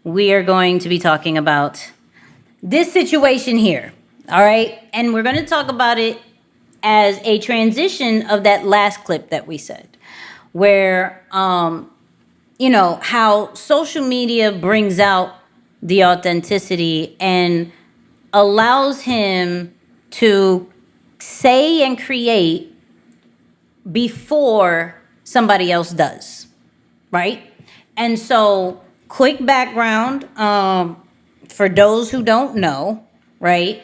we are going to be talking about this situation here. All right. And we're going to talk about it as a transition of that last clip that we said, where, how social media brings out the authenticity and allows him to say and create before somebody else does, right? And so, quick background for those who don't know, right?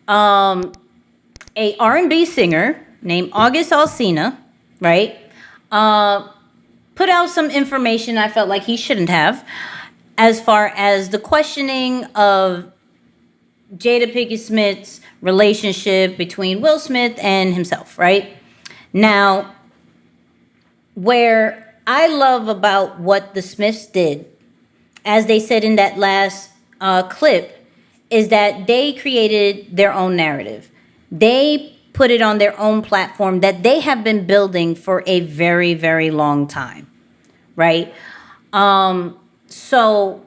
A R&B singer named August Alsina, right? Put out some information I felt like he shouldn't have, as far as the questioning of Jada Pinkett-Smith's relationship between Will Smith and himself, right? Now, where I love about what the Smiths did, as they said in that last clip, is that they created their own narrative. They put it on their own platform that they have been building for a very, very long time, right? So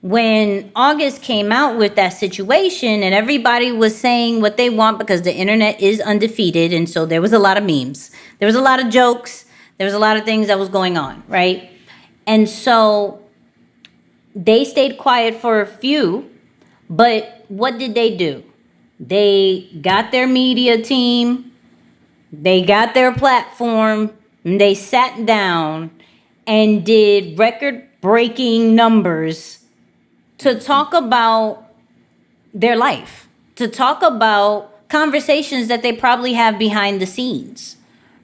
when August came out with that situation and everybody was saying what they want because the internet is undefeated, and so there was a lot of memes, there was a lot of jokes, there was a lot of things that was going on, right? And so they stayed quiet for a few, but what did they do? They got their media team, they got their platform, and they sat down and did record-breaking numbers to talk about their life, to talk about conversations that they probably have behind the scenes,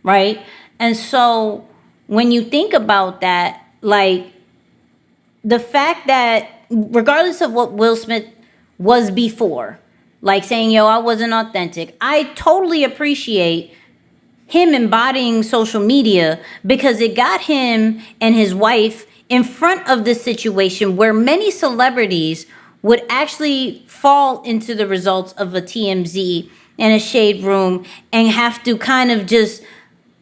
right? And so when you think about that, like the fact that regardless of what Will Smith was before, like saying, yo, I wasn't authentic, I totally appreciate him embodying social media because it got him and his wife in front of this situation where many celebrities would actually fall into the results of a TMZ and a shade room and have to kind of just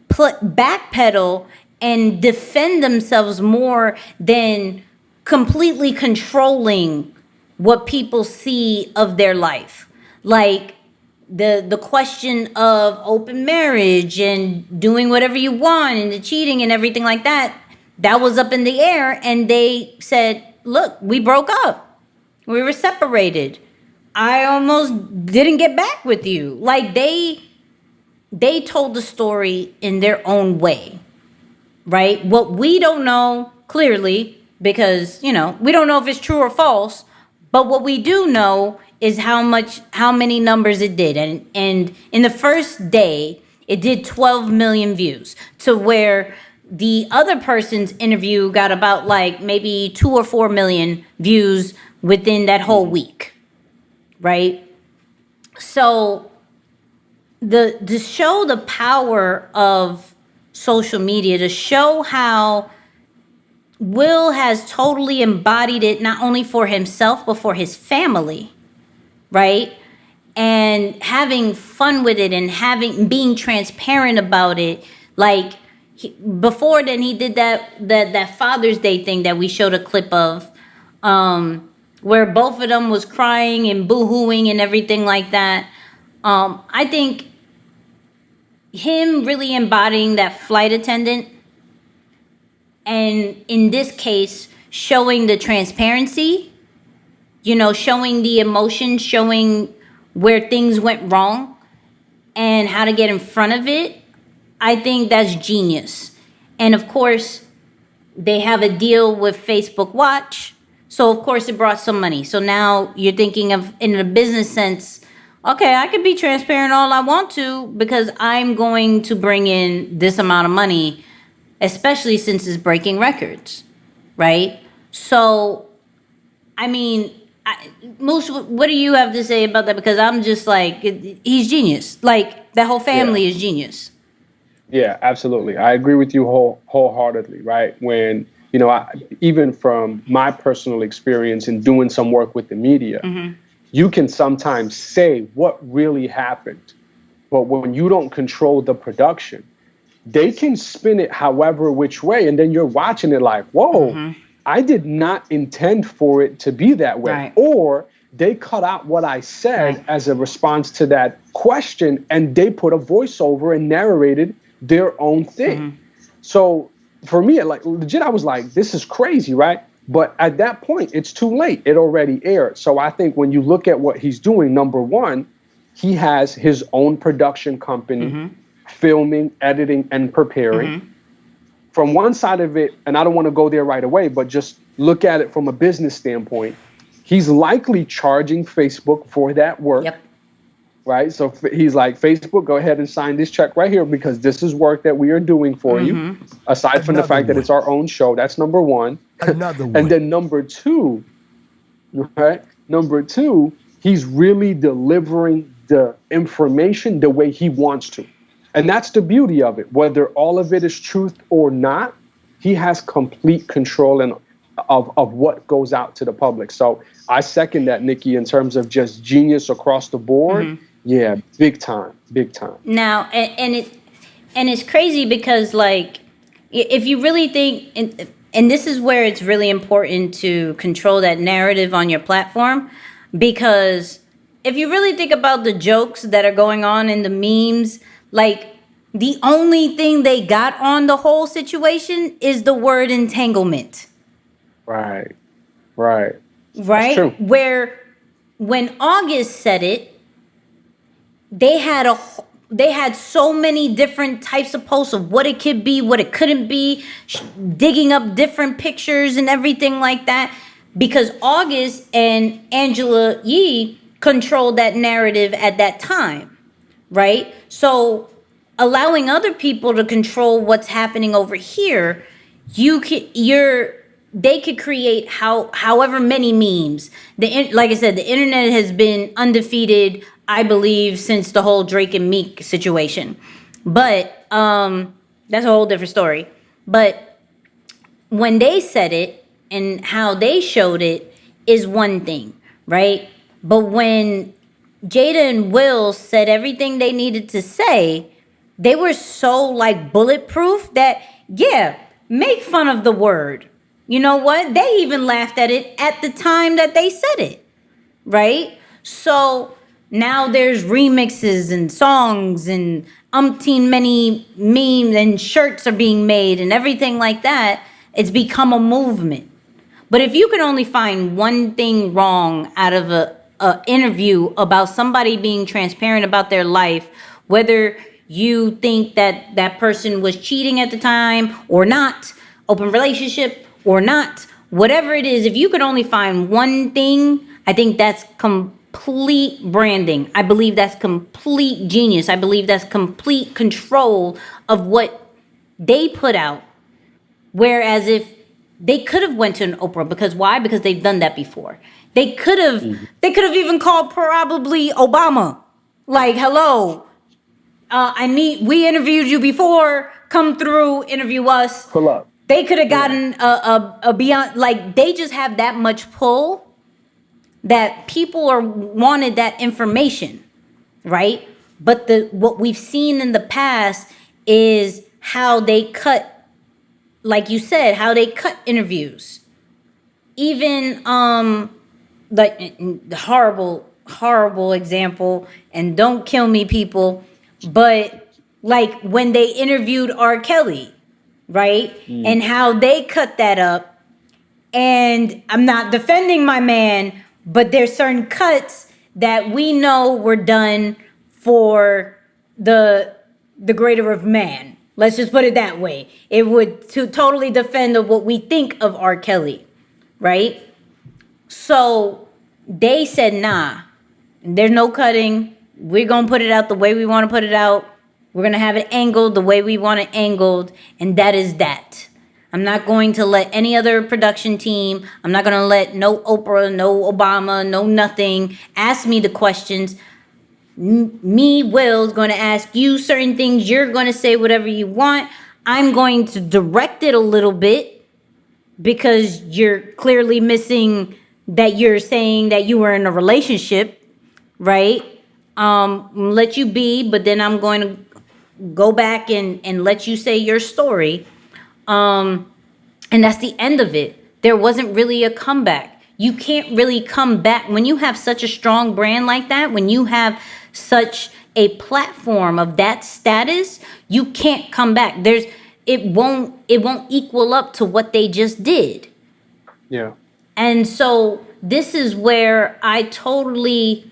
backpedal and defend themselves more than completely controlling what people see of their life. Like the question of open marriage and doing whatever you want and the cheating and everything like that, that was up in the air. And they said, look, we broke up. We were separated. I almost didn't get back with you. Like they told the story in their own way, right? What we don't know clearly, because, we don't know if it's true or false, but what we do know is how many numbers it did. And in the first day, it did 12 million views, to where the other person's interview got about like maybe 2 or 4 million views within that whole week, right? So to show the power of social media, to show how Will has totally embodied it, not only for himself, but for his family, right? And having fun with it and being transparent about it. Like before then, he did that Father's Day thing that we showed a clip of, where both of them was crying and boo-hooing and everything like that. I think him really embodying that flight attendant, and in this case, showing the transparency, showing the emotion, showing where things went wrong and how to get in front of it, I think that's genius. And of course, they have a deal with Facebook Watch. So of course it brought some money. So now you're thinking of, in a business sense, okay, I could be transparent all I want to because I'm going to bring in this amount of money, especially since it's breaking records, right? So, I mean, Moose, what do you have to say about that? Because I'm just like, he's genius. Like, that whole family is genius. Yeah, absolutely. I agree with you wholeheartedly, right? When, even from my personal experience in doing some work with the media, you can sometimes say what really happened. But when you don't control the production, they can spin it however which way. And then you're watching it like, whoa, I did not intend for it to be that way. Right. Or they cut out what I said Right. as a response to that question, and they put a voiceover and narrated their own thing. So for me, like legit, I was like, this is crazy, right? But at that point, it's too late. It already aired. So I think when you look at what he's doing, number one, he has his own production company, filming, editing, and preparing. From one side of it, and I don't want to go there right away, but just look at it from a business standpoint, he's likely charging Facebook for that work. Yep. Right? So he's like, Facebook, go ahead and sign this check right here because this is work that we are doing for you. Aside from the fact that it's our own show, that's number one. Another one. And then number two, right? Number two, he's really delivering the information the way he wants to. And that's the beauty of it. Whether all of it is truth or not, he has complete control of what goes out to the public. So I second that, Nicky, in terms of just genius across the board. Yeah, big time, big time. Now, and it's crazy because, like, if you really think, and this is where it's really important to control that narrative on your platform, because if you really think about the jokes that are going on in the memes, like, the only thing they got on the whole situation is the word entanglement. Right, right. Right? True. Where when August said it, they had so many different types of posts of what it could be, what it couldn't be, digging up different pictures and everything like that, because August and Angela Yee controlled that narrative at that time, right? So allowing other people to control what's happening over here, they could create however many memes. Like I said, the internet has been undefeated, I believe, since the whole Drake and Meek situation. But that's a whole different story. But when they said it and how they showed it is one thing, right? But when Jada and Will said everything they needed to say, they were so like bulletproof that, yeah, make fun of the word. You know what? They even laughed at it at the time that they said it, right? So now there's remixes and songs and umpteen many memes and shirts are being made and everything like that. It's become a movement. But if you can only find one thing wrong out of a interview about somebody being transparent about their life, whether you think that that person was cheating at the time or not, open relationship or not, whatever it is, if you could only find one thing, I think that's complete branding. I believe that's complete genius. I believe that's complete control of what they put out. Whereas if they could have went to an Oprah, because why? Because they've done that before. They could have even called probably Obama. Like, hello, we interviewed you before, come through, interview us. Pull up. They could have gotten a beyond, like, they just have that much pull that people wanted that information, right? But what we've seen in the past is how they cut, like you said, how they cut interviews. Even like the horrible example, and don't kill me, people, but like when they interviewed R. Kelly, right? And how they cut that up. And I'm not defending my man, but there's certain cuts that we know were done for the greater of man. Let's just put it that way. It would to totally defend of what we think of R. Kelly, right? So they said, nah, there's no cutting. We're going to put it out the way we want to put it out. We're going to have it angled the way we want it angled. And that is that. I'm not going to let any other production team, I'm not going to let no Oprah, no Obama, no nothing ask me the questions. Will's going to ask you certain things. You're going to say whatever you want. I'm going to direct it a little bit because you're clearly missing that you're saying that you were in a relationship, right? Let you be, but then I'm going to go back and let you say your story. And that's the end of it. there wasn't really a comeback. You can't really come back when you have such a strong brand like that, when you have such a platform of that status, you can't come back. It won't equal up to what they just did. Yeah. And so this is where I totally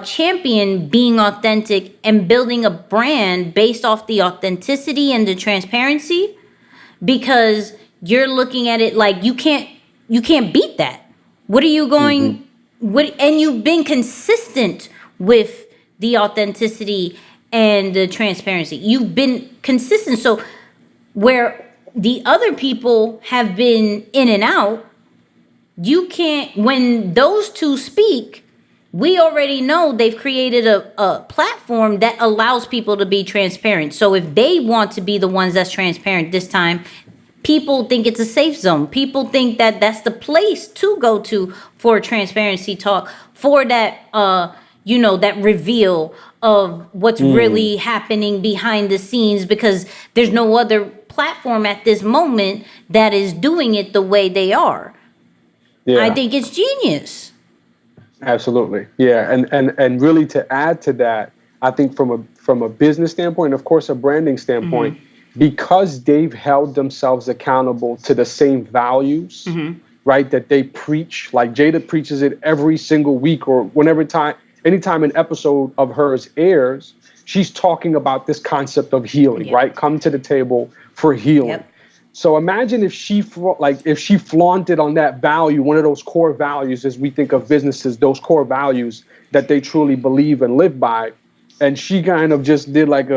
champion being authentic and building a brand based off the authenticity and the transparency, because you're looking at it like you can't beat that. What are you going and you've been consistent with the authenticity and the transparency. You've been consistent. So where the other people have been in and out, you can't, when those two speak, we already know they've created a platform that allows people to be transparent. So if they want to be the ones that's transparent this time, people think it's a safe zone. People think that that's the place to go to for transparency talk, for that, that reveal of what's really happening behind the scenes, because there's no other platform at this moment that is doing it the way they are. Yeah. I think it's genius. Absolutely. Yeah. And really to add to that, I think from a business standpoint, of course, a branding standpoint, because they've held themselves accountable to the same values, right, that they preach, like Jada preaches it every single week or anytime an episode of hers airs, she's talking about this concept of healing, right? Come to the table for healing. Yep. So imagine if she flaunted on that value, one of those core values as we think of businesses, those core values that they truly believe and live by, and she kind of just did like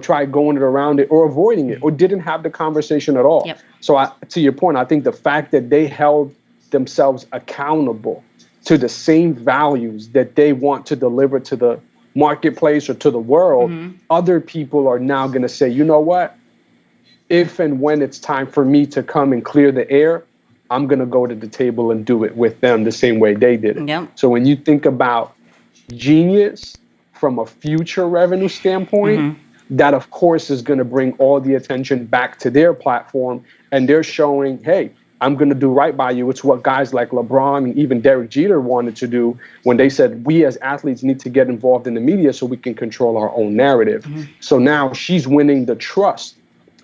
try going around it or avoiding it or didn't have the conversation at all. Yep. So to your point, I think the fact that they held themselves accountable to the same values that they want to deliver to the marketplace or to the world, other people are now going to say, you know what? If and when it's time for me to come and clear the air, I'm going to go to the table and do it with them the same way they did it. Yep. So when you think about genius from a future revenue standpoint, that of course is going to bring all the attention back to their platform, and they're showing, hey, I'm going to do right by you. It's what guys like LeBron and even Derek Jeter wanted to do when they said we as athletes need to get involved in the media so we can control our own narrative. So now she's winning the trust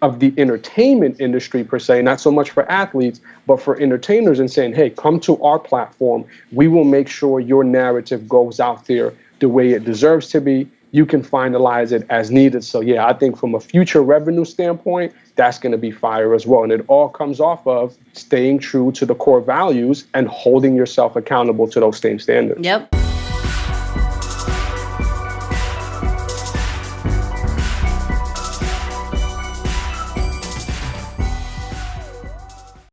of the entertainment industry per se, not so much for athletes, but for entertainers, and saying, hey, come to our platform. We will make sure your narrative goes out there the way it deserves to be. You can finalize it as needed. So yeah, I think from a future revenue standpoint, that's going to be fire as well. And it all comes off of staying true to the core values and holding yourself accountable to those same standards. Yep.